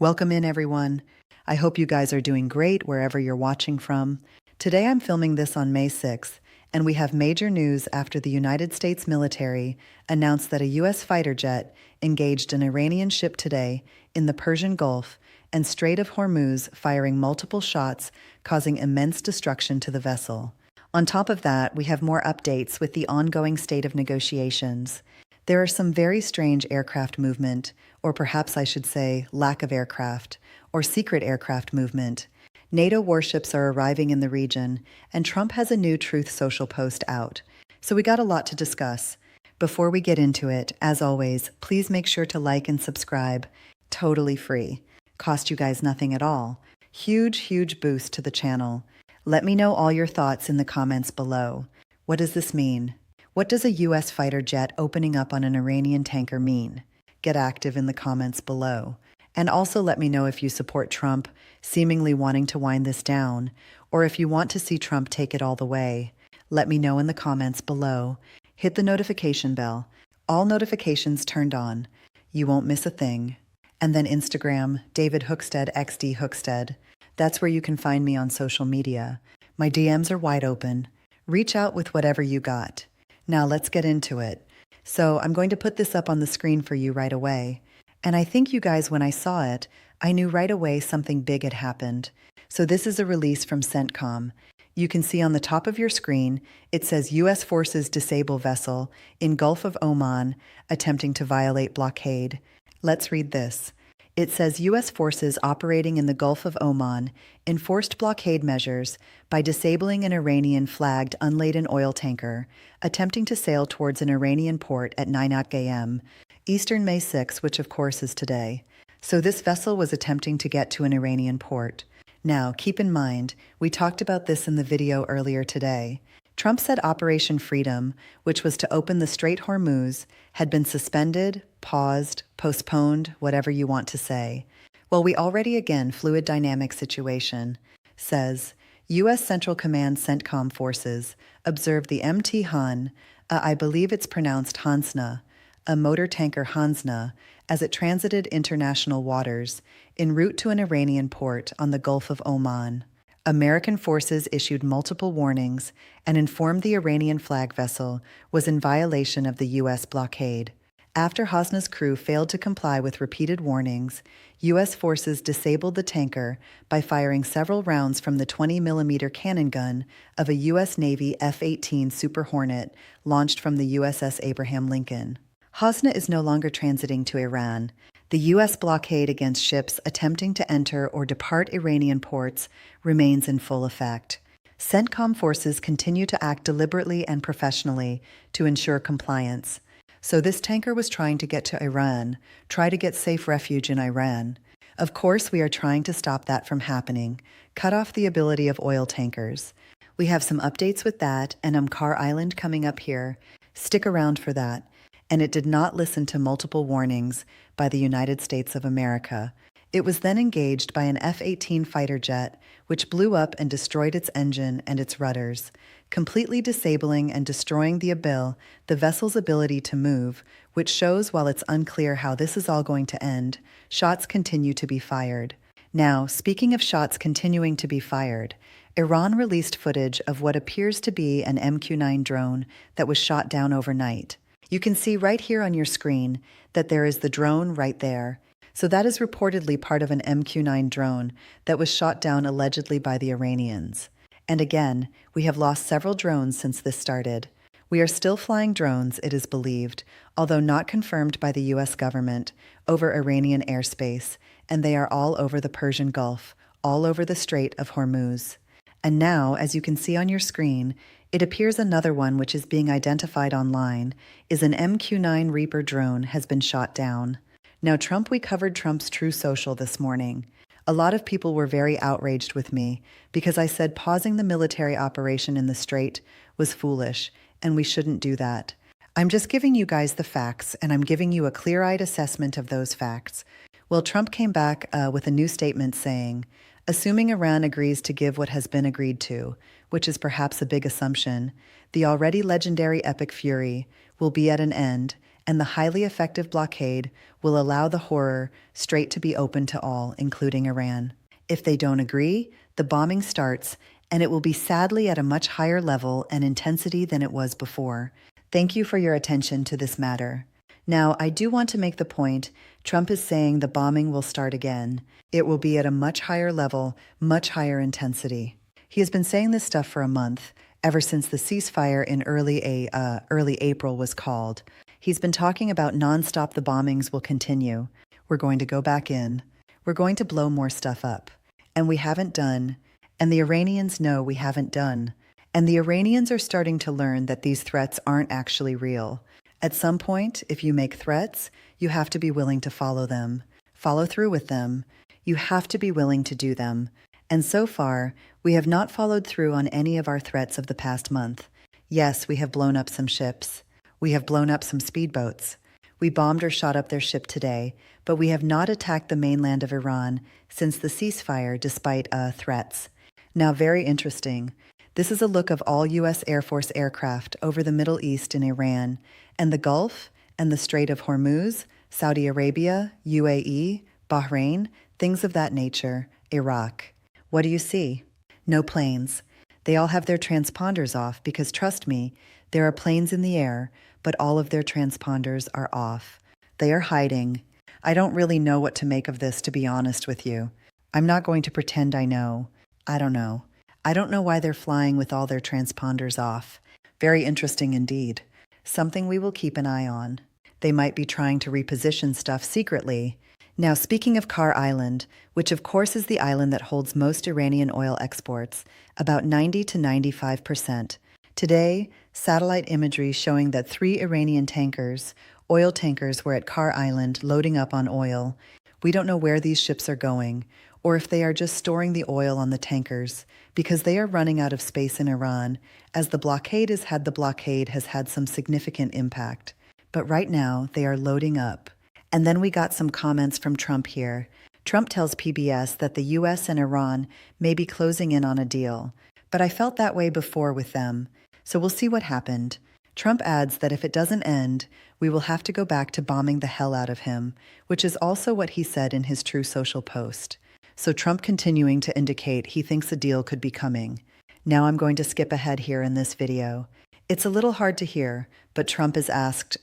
Welcome in, everyone. I hope you guys are doing great wherever you're watching from. Today I'm filming this on May 6th, and we have major news after the United States military announced that a U.S. fighter jet engaged an Iranian ship today in the Persian Gulf and Strait of Hormuz, firing multiple shots, causing immense destruction to the vessel. On top of that, we have more updates with the ongoing state of negotiations. There are some very strange aircraft movement, or perhaps I should say lack of aircraft, or secret aircraft movement. NATO warships are arriving in the region, and Trump has a new Truth Social post out. So we got a lot to discuss. Before we get into it, as always, please make sure to like and subscribe. Totally free. Cost you guys nothing at all. Huge boost to the channel. Let me know all your thoughts in the comments below. What does this mean? What does a U.S. fighter jet opening up on an Iranian tanker mean? Get active in the comments below. And also let me know if you support Trump, seemingly wanting to wind this down, or if you want to see Trump take it all the way. Let me know in the comments below. Hit the notification bell. All notifications turned on. You won't miss a thing. And then Instagram, David Hookstead, XD Hookstead. That's where you can find me on social media. My DMs are wide open. Reach out with whatever you got. Now let's get into it. So I'm going to put this up on the screen for you right away. And I think you guys, when I saw it, I knew right away something big had happened. So this is a release from CENTCOM. You can see on the top of your screen, it says U.S. forces disable vessel in Gulf of Oman attempting to violate blockade. Let's read this. It says U.S. forces operating in the Gulf of Oman enforced blockade measures by disabling an Iranian-flagged unladen oil tanker attempting to sail towards an Iranian port at 9 a.m. Eastern May 6, which of course is today. So this vessel was attempting to get to an Iranian port. Now, keep in mind, we talked about this in the video earlier today. Trump said Operation Freedom, which was to open the Strait Hormuz, had been suspended, paused, postponed, whatever you want to say. Well, we already again fluid dynamic situation. Says, U.S. Central Command CENTCOM forces observed the MT Han, I believe it's pronounced Hansna, a motor tanker Hansna, as it transited international waters en route to an Iranian port on the Gulf of Oman. American forces issued multiple warnings and informed the Iranian flag vessel was in violation of the U.S. blockade. After Hansna's crew failed to comply with repeated warnings, U.S. forces disabled the tanker by firing several rounds from the 20mm cannon gun of a U.S. Navy F-18 Super Hornet launched from the USS Abraham Lincoln. Hansna is no longer transiting to Iran. The U.S. blockade against ships attempting to enter or depart Iranian ports remains in full effect. CENTCOM forces continue to act deliberately and professionally to ensure compliance. So this tanker was trying to get to Iran, try to get safe refuge in Iran. Of course, we are trying to stop that from happening, cut off the ability of oil tankers. We have some updates with that and Amkar Island coming up here. Stick around for that. And it did not listen to multiple warnings by the United States of America. It was then engaged by an F-18 fighter jet, which blew up and destroyed its engine and its rudders, completely disabling and destroying the vessel's ability to move, which shows while it's unclear how this is all going to end, shots continue to be fired. Now, speaking of shots continuing to be fired, Iran released footage of what appears to be an MQ-9 drone that was shot down overnight. You can see right here on your screen that there is the drone right there. So that is reportedly part of an MQ-9 drone that was shot down allegedly by the Iranians. And again, we have lost several drones since this started. We are still flying drones, it is believed, although not confirmed by the U.S. government, over Iranian airspace, and they are all over the Persian Gulf, all over the Strait of Hormuz. And now, as you can see on your screen, it appears another one which is being identified online is an MQ-9 Reaper drone has been shot down. Now we covered Trump's True Social this morning. A lot of people were very outraged with me because I said pausing the military operation in the Strait was foolish and we shouldn't do that. I'm just giving you guys the facts and I'm giving you a clear-eyed assessment of those facts. Well, Trump came back with a new statement saying, assuming Iran agrees to give what has been agreed to, which is perhaps a big assumption, the already legendary Epic Fury will be at an end and the highly effective blockade will allow the horror straight to be open to all, including Iran. If they don't agree, the bombing starts, and it will be sadly at a much higher level and intensity than it was before. Thank you for your attention to this matter. Now, I do want to make the point, Trump is saying the bombing will start again. It will be at a much higher level, much higher intensity. He has been saying this stuff for a month, ever since the ceasefire in early April was called. He's been talking about nonstop the bombings will continue. We're going to go back in. We're going to blow more stuff up. And we haven't done. And the Iranians know we haven't done. And the Iranians are starting to learn that these threats aren't actually real. At some point, if you make threats, you have to be willing to follow them. Follow through with them. You have to be willing to do them. And so far, we have not followed through on any of our threats of the past month. Yes, we have blown up some ships. We have blown up some speedboats. We bombed or shot up their ship today, but we have not attacked the mainland of Iran since the ceasefire, despite threats. Now, very interesting. This is a look of all U.S. Air Force aircraft over the Middle East and Iran, and the Gulf, and the Strait of Hormuz, Saudi Arabia, UAE, Bahrain, things of that nature, Iraq. What do you see? No planes. They all have their transponders off because, trust me, there are planes in the air, but all of their transponders are off. They are hiding. I don't really know what to make of this, to be honest with you. I'm not going to pretend I know. I don't know. I don't know why they're flying with all their transponders off. Very interesting indeed. Something we will keep an eye on. They might be trying to reposition stuff secretly. Now, speaking of Khar Island, which of course is the island that holds most Iranian oil exports, about 90 to 95%. Today, satellite imagery showing that 3 Iranian tankers, oil tankers, were at Khar Island loading up on oil. We don't know where these ships are going, or if they are just storing the oil on the tankers, because they are running out of space in Iran, as the blockade has had some significant impact. But right now, they are loading up. And then we got some comments from Trump here. Trump tells PBS that the U.S. and Iran may be closing in on a deal. But I felt that way before with them. So we'll see what happened. Trump adds that if it doesn't end, we will have to go back to bombing the hell out of him, which is also what he said in his True Social post. So Trump continuing to indicate he thinks a deal could be coming. Now I'm going to skip ahead here in this video. It's a little hard to hear, but Trump is asked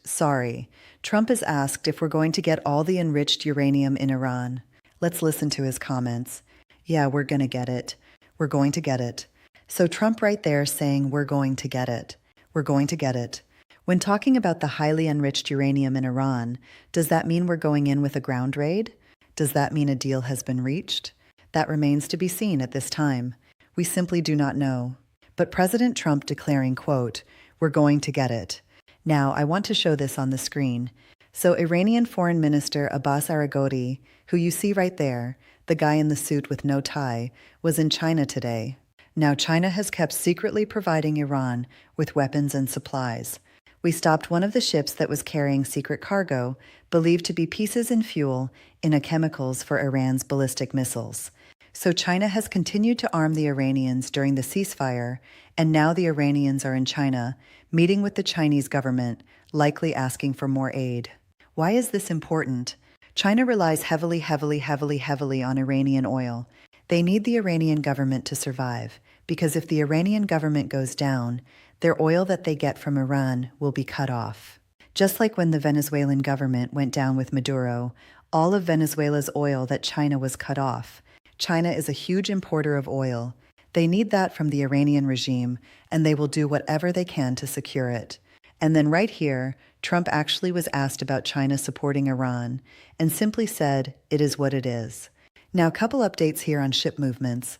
if we're going to get all the enriched uranium in Iran. Let's listen to his comments. Yeah, we're going to get it. We're going to get it. So Trump right there saying we're going to get it. We're going to get it. When talking about the highly enriched uranium in Iran, does that mean we're going in with a ground raid? Does that mean a deal has been reached? That remains to be seen at this time. We simply do not know. But President Trump declaring, quote, "We're going to get it." Now, I want to show this on the screen. So Iranian Foreign Minister Abbas Araghoti, who you see right there, the guy in the suit with no tie, was in China today. Now, China has kept secretly providing Iran with weapons and supplies. We stopped one of the ships that was carrying secret cargo, believed to be pieces and fuel in a chemicals for Iran's ballistic missiles. So China has continued to arm the Iranians during the ceasefire, and now the Iranians are in China, meeting with the Chinese government, likely asking for more aid. Why is this important? China relies heavily on Iranian oil. They need the Iranian government to survive, because if the Iranian government goes down, their oil that they get from Iran will be cut off. Just like when the Venezuelan government went down with Maduro, all of Venezuela's oil that China was cut off. China is a huge importer of oil. They need that from the Iranian regime, and they will do whatever they can to secure it. And then right here, Trump actually was asked about China supporting Iran, and simply said, it is what it is. Now, a couple updates here on ship movements.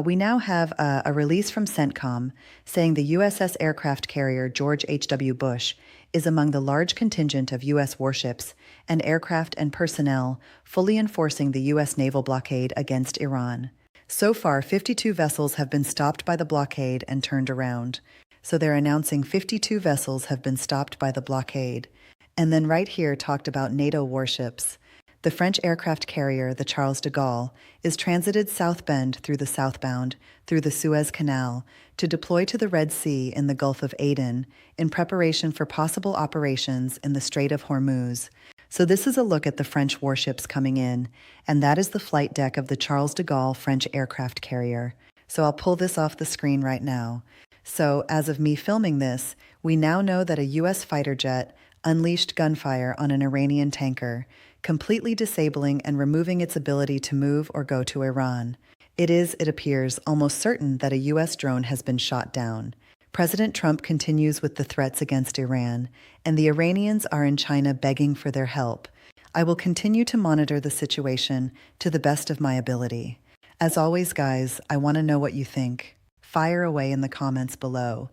We now have a release from CENTCOM saying the USS aircraft carrier George H.W. Bush is among the large contingent of U.S. warships and aircraft and personnel fully enforcing the U.S. naval blockade against Iran. So far, 52 vessels have been stopped by the blockade and turned around. So they're announcing 52 vessels have been stopped by the blockade. And then right here talked about NATO warships. The French aircraft carrier, the Charles de Gaulle, is transited South Bend through the southbound, through the Suez Canal, to deploy to the Red Sea in the Gulf of Aden in preparation for possible operations in the Strait of Hormuz. So this is a look at the French warships coming in, and that is the flight deck of the Charles de Gaulle French aircraft carrier. So I'll pull this off the screen right now. So as of me filming this, we now know that a U.S. fighter jet unleashed gunfire on an Iranian tanker, completely disabling and removing its ability to move or go to Iran. It is, it appears, almost certain that a U.S. drone has been shot down. President Trump continues with the threats against Iran, and the Iranians are in China begging for their help. I will continue to monitor the situation to the best of my ability. As always, guys, I want to know what you think. Fire away in the comments below.